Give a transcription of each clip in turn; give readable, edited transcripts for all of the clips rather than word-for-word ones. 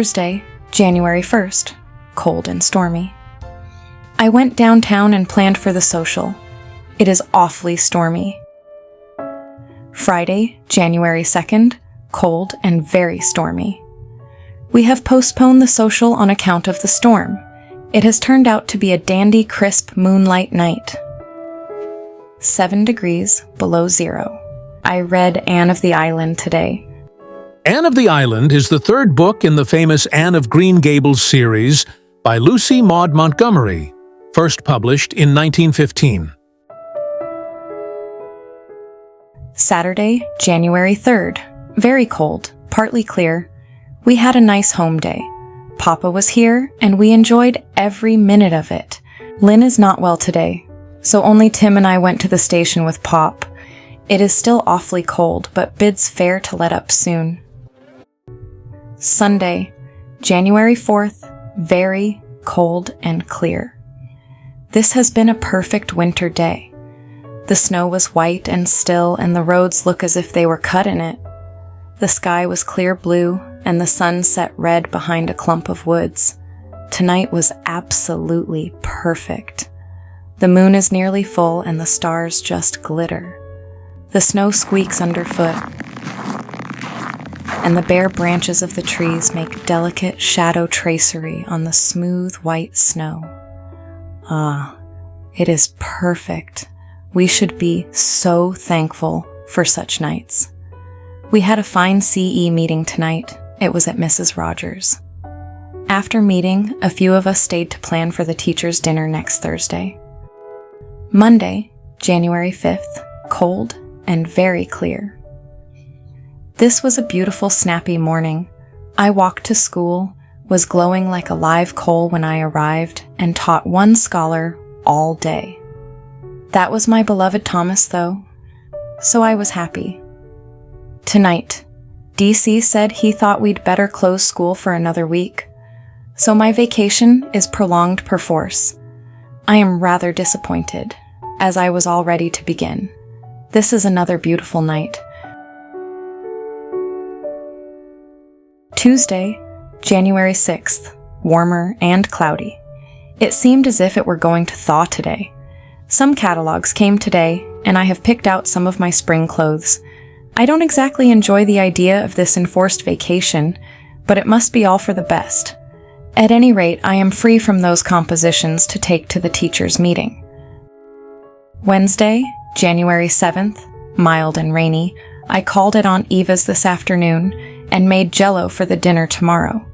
Thursday, January 1st, cold and stormy. I went downtown and planned for the social. It is awfully stormy. Friday, January 2nd, cold and very stormy. We have postponed the social on account of the storm. It has turned out to be a dandy, crisp moonlight night. 7 degrees below zero. I read Anne of the Island today. Anne of the Island is the third book in the famous Anne of Green Gables series by Lucy Maud Montgomery, first published in 1915. Saturday, January 3rd. Very cold, partly clear. We had a nice home day. Papa was here, and we enjoyed every minute of it. Lynn is not well today, so only Tim and I went to the station with Pop. It is still awfully cold, but bids fair to let up soon. Sunday, January 4th. Very cold and clear. This has been a perfect winter day. The snow was white and still, and the roads look as if they were cut in it. The sky was clear blue, and the sun set red behind a clump of woods. Tonight was absolutely perfect. The moon is nearly full, and the stars just glitter. The snow squeaks underfoot, and the bare branches of the trees make delicate shadow tracery on the smooth white snow. Ah, it is perfect. We should be so thankful for such nights. We had a fine CE meeting tonight. It was at Mrs. Rogers. After meeting, a few of us stayed to plan for the teachers' dinner next Thursday. Monday, January 5th, cold and very clear. This was a beautiful, snappy morning. I walked to school, was glowing like a live coal when I arrived, and taught one scholar all day. That was my beloved Thomas, though, so I was happy. Tonight, DC said he thought we'd better close school for another week, so my vacation is prolonged perforce. I am rather disappointed, as I was all ready to begin. This is another beautiful night. Tuesday, January 6th, warmer and cloudy. It seemed as if it were going to thaw today. Some catalogs came today, and I have picked out some of my spring clothes. I don't exactly enjoy the idea of this enforced vacation, but it must be all for the best. At any rate, I am free from those compositions to take to the teachers' meeting. Wednesday, January 7th, mild and rainy. I called at Aunt Eva's this afternoon and made Jell-O for the dinner tomorrow.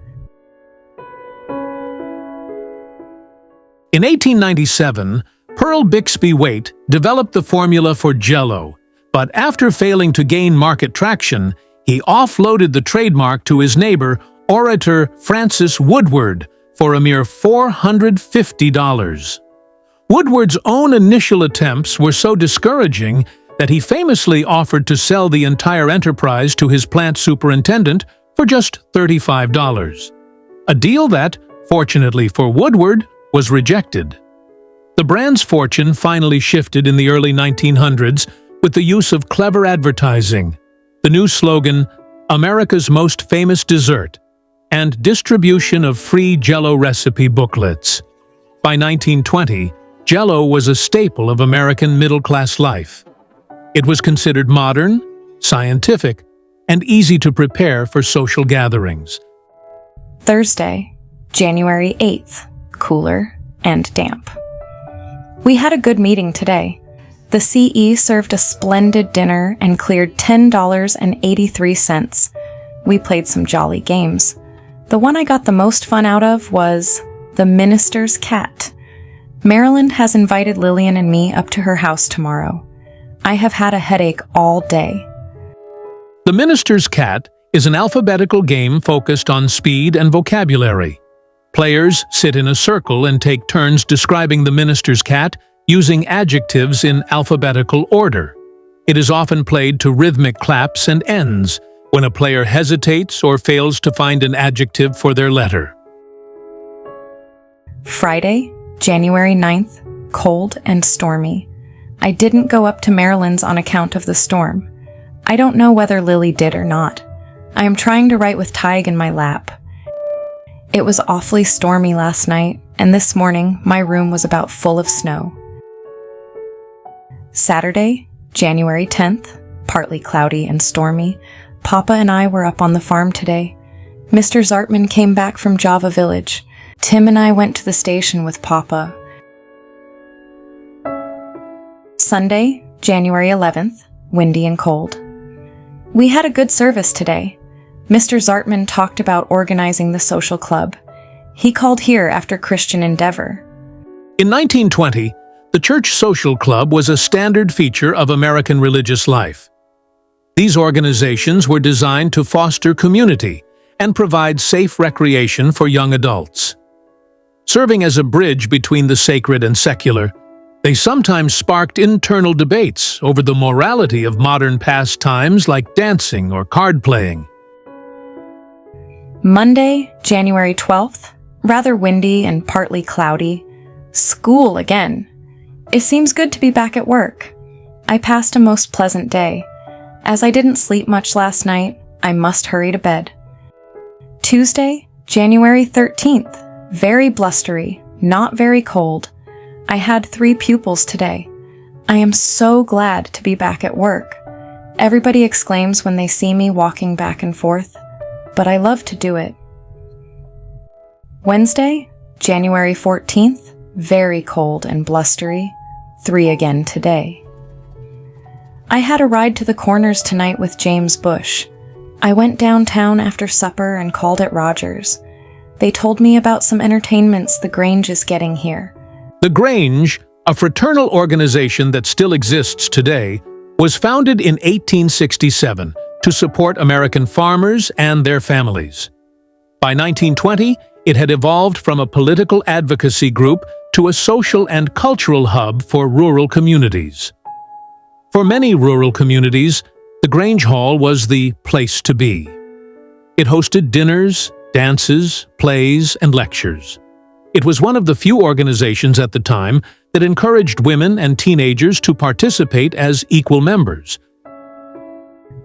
In 1897, Pearl Bixby Waite developed the formula for Jell-O, but after failing to gain market traction, he offloaded the trademark to his neighbor, orator Francis Woodward, for a mere $450. Woodward's own initial attempts were so discouraging that he famously offered to sell the entire enterprise to his plant superintendent for just $35. A deal that, fortunately for Woodward, was rejected. The brand's fortune finally shifted in the early 1900s with the use of clever advertising, the new slogan, "America's Most Famous Dessert," and distribution of free Jell-O recipe booklets. By 1920, Jell-O was a staple of American middle-class life. It was considered modern, scientific, and easy to prepare for social gatherings. Thursday, January 8th, cooler and damp. We had a good meeting today. The CE served a splendid dinner and cleared $10.83. We played some jolly games. The one I got the most fun out of was the minister's cat. Maryland has invited Lillian and me up to her house tomorrow. I have had a headache all day. The Minister's Cat is an alphabetical game focused on speed and vocabulary. Players sit in a circle and take turns describing the minister's cat using adjectives in alphabetical order. It is often played to rhythmic claps and ends when a player hesitates or fails to find an adjective for their letter. Friday, January 9th, cold and stormy. I didn't go up to Maryland's on account of the storm. I don't know whether Lily did or not. I am trying to write with Tig in my lap. It was awfully stormy last night, and this morning my room was about full of snow. Saturday, January 10th, partly cloudy and stormy. Papa and I were up on the farm today. Mr. Zartman came back from Java Village. Tim and I went to the station with Papa. Sunday, January 11th, windy and cold. We had a good service today. Mr. Zartman talked about organizing the social club. He called here after Christian Endeavor. In 1920, the Church Social Club was a standard feature of American religious life. These organizations were designed to foster community and provide safe recreation for young adults. Serving as a bridge between the sacred and secular, they sometimes sparked internal debates over the morality of modern pastimes like dancing or card playing. Monday, January 12th, rather windy and partly cloudy. School again. It seems good to be back at work. I passed a most pleasant day. As I didn't sleep much last night, I must hurry to bed. Tuesday, January 13th, very blustery, not very cold. I had 3 pupils today. I am so glad to be back at work. Everybody exclaims when they see me walking back and forth, but I love to do it. Wednesday, January 14th, very cold and blustery. 3 again today. I had a ride to the Corners tonight with James Bush. I went downtown after supper and called at Rogers. They told me about some entertainments the Grange is getting here. The Grange, a fraternal organization that still exists today, was founded in 1867 to support American farmers and their families. By 1920, it had evolved from a political advocacy group to a social and cultural hub for rural communities. For many rural communities, the Grange Hall was the place to be. It hosted dinners, dances, plays, and lectures. It was one of the few organizations at the time that encouraged women and teenagers to participate as equal members.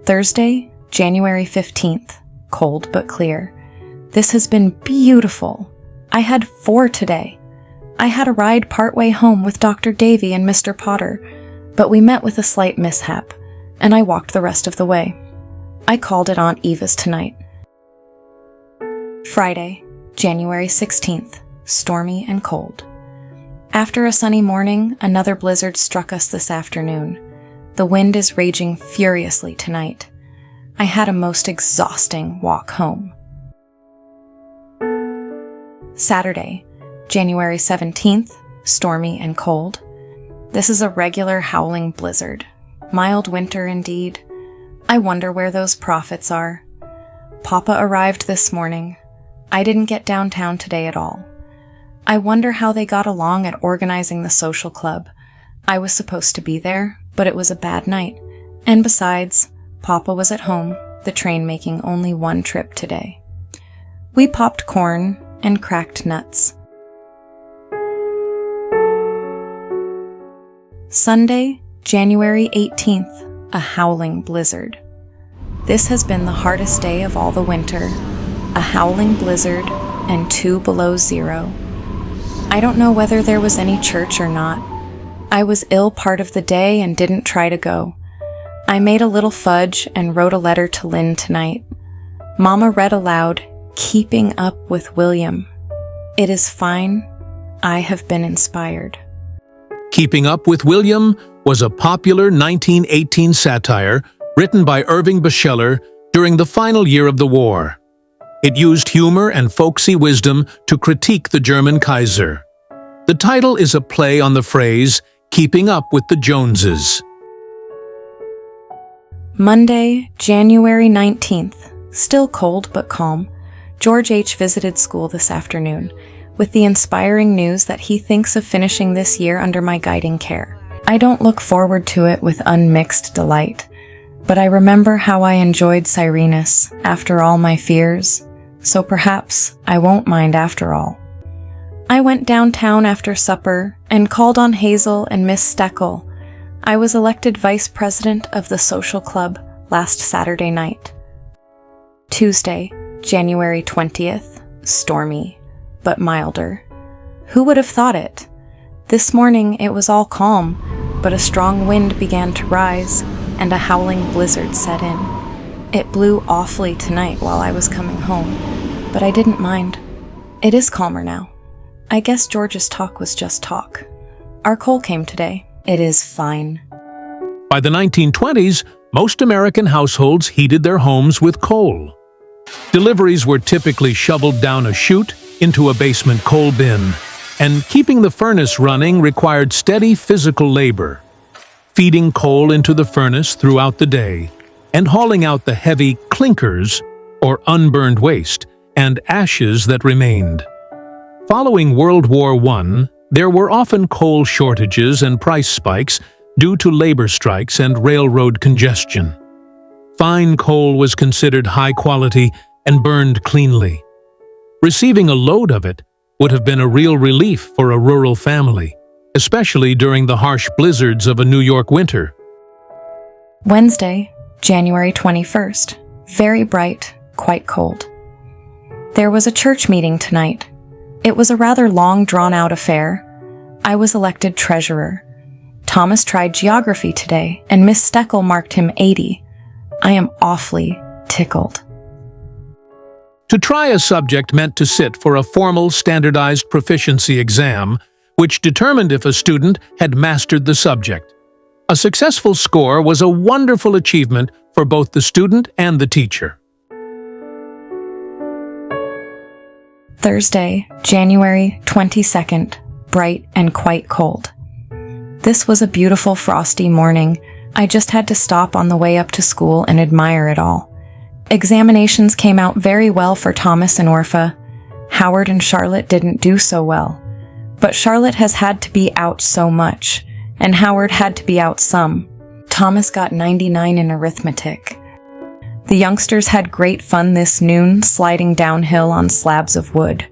Thursday, January 15th, cold but clear. This has been beautiful. I had 4 today. I had a ride partway home with Dr. Davy and Mr. Potter, but we met with a slight mishap, and I walked the rest of the way. I called at Aunt Eva's tonight. Friday, January 16th, stormy and cold. After a sunny morning, another blizzard struck us this afternoon. The wind is raging furiously tonight. I had a most exhausting walk home. Saturday, January 17th, stormy and cold. This is a regular howling blizzard. Mild winter indeed. I wonder where those prophets are. Papa arrived this morning. I didn't get downtown today at all. I wonder how they got along at organizing the social club. I was supposed to be there, but it was a bad night. And besides, Papa was at home, the train making only 1 trip today. We popped corn and cracked nuts. Sunday, January 18th, a howling blizzard. This has been the hardest day of all the winter. A howling blizzard and 2 below zero. I don't know whether there was any church or not. I was ill part of the day and didn't try to go. I made a little fudge and wrote a letter to Lynn tonight. Mama read aloud, "Keeping Up with William." It is fine. I have been inspired. Keeping Up with William was a popular 1918 satire written by Irving Bescheller during the final year of the war. It used humor and folksy wisdom to critique the German Kaiser. The title is a play on the phrase, "keeping up with the Joneses." Monday, January 19th. Still cold but calm. George H. visited school this afternoon, with the inspiring news that he thinks of finishing this year under my guiding care. I don't look forward to it with unmixed delight, but I remember how I enjoyed Cyrenus after all my fears, so perhaps I won't mind after all. I went downtown after supper and called on Hazel and Miss Steckel. I was elected vice president of the social club last Saturday night. Tuesday, January 20th, stormy, but milder. Who would have thought it? This morning it was all calm, but a strong wind began to rise, and a howling blizzard set in. It blew awfully tonight while I was coming home, but I didn't mind. It is calmer now. I guess George's talk was just talk. Our coal came today. It is fine. By the 1920s, most American households heated their homes with coal. Deliveries were typically shoveled down a chute into a basement coal bin, and keeping the furnace running required steady physical labor. Feeding coal into the furnace throughout the day, and hauling out the heavy clinkers, or unburned waste, and ashes that remained. Following World War I, there were often coal shortages and price spikes due to labor strikes and railroad congestion. Fine coal was considered high quality and burned cleanly. Receiving a load of it would have been a real relief for a rural family, especially during the harsh blizzards of a New York winter. Wednesday, January 21st. Very bright, quite cold. There was a church meeting tonight. It was a rather long, drawn-out affair. I was elected treasurer. Thomas tried geography today, and Miss Steckel marked him 80. I am awfully tickled. To try a subject meant to sit for a formal standardized proficiency exam, which determined if a student had mastered the subject. A successful score was a wonderful achievement for both the student and the teacher. Thursday, January 22nd, bright and quite cold. This was a beautiful frosty morning. I just had to stop on the way up to school and admire it all. Examinations came out very well for Thomas and Orpha. Howard and Charlotte didn't do so well. But Charlotte has had to be out so much, and Howard had to be out some. Thomas got 99 in arithmetic. The youngsters had great fun this noon, sliding downhill on slabs of wood.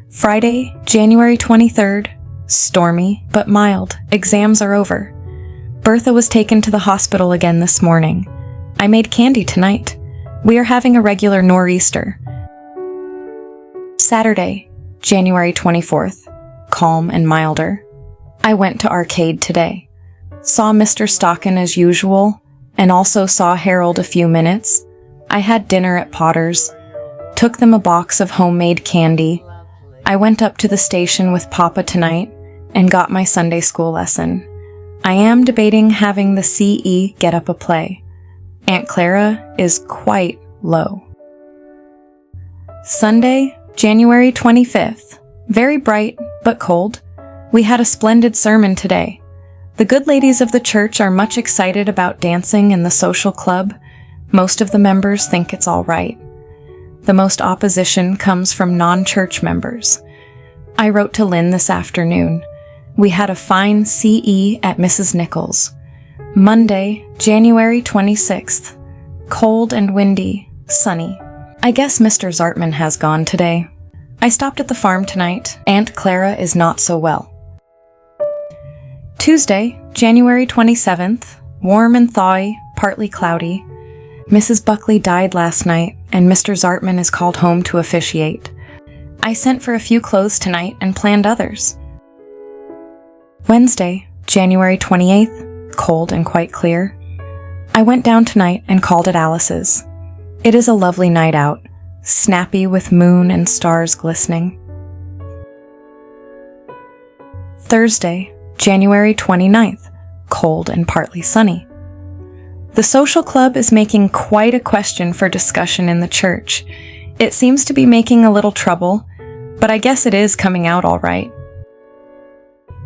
Friday, January 23rd. Stormy, but mild. Exams are over. Bertha was taken to the hospital again this morning. I made candy tonight. We are having a regular nor'easter. Saturday, January 24th. Calm and milder. I went to arcade today. Saw Mr. Stockin as usual, and also saw Harold a few minutes. I had dinner at Potter's. Took them a box of homemade candy. I went up to the station with Papa tonight and got my Sunday school lesson. I am debating having the CE get up a play. Aunt Clara is quite low. Sunday, January 25th. Very bright, but cold. We had a splendid sermon today. The good ladies of the church are much excited about dancing in the social club. Most of the members think it's all right. The most opposition comes from non-church members. I wrote to Lynn this afternoon. We had a fine CE at Mrs. Nichols. Monday, January 26th. Cold and windy, sunny. I guess Mr. Zartman has gone today. I stopped at the farm tonight. Aunt Clara is not so well. Tuesday, January 27th. Warm and thawy, partly cloudy. Mrs. Buckley died last night, and Mr. Zartman is called home to officiate. I sent for a few clothes tonight and planned others. Wednesday, January 28th, cold and quite clear. I went down tonight and called at Alice's. It is a lovely night out, snappy with moon and stars glistening. Thursday, January 29th, cold and partly sunny. The social club is making quite a question for discussion in the church. It seems to be making a little trouble, but I guess it is coming out all right.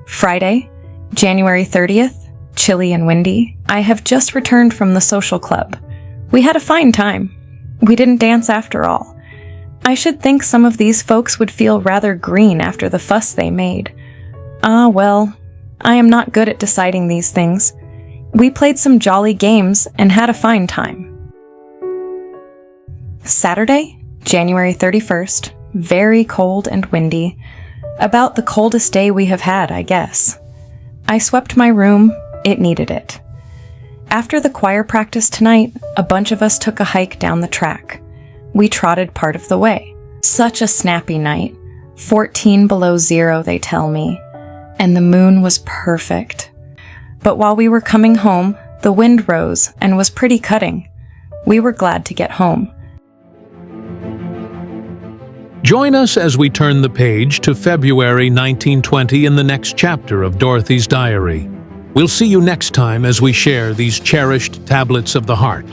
Friday, January 30th, chilly and windy. I have just returned from the social club. We had a fine time. We didn't dance after all. I should think some of these folks would feel rather green after the fuss they made. Well, I am not good at deciding these things. We played some jolly games and had a fine time. Saturday, January 31st, very cold and windy. About the coldest day we have had, I guess. I swept my room. It needed it. After the choir practice tonight, a bunch of us took a hike down the track. We trotted part of the way. Such a snappy night. 14 below zero, they tell me. And the moon was perfect. But while we were coming home, the wind rose and was pretty cutting. We were glad to get home. Join us as we turn the page to February 1920 in the next chapter of Dorothy's diary. We'll see you next time as we share these cherished tablets of the heart.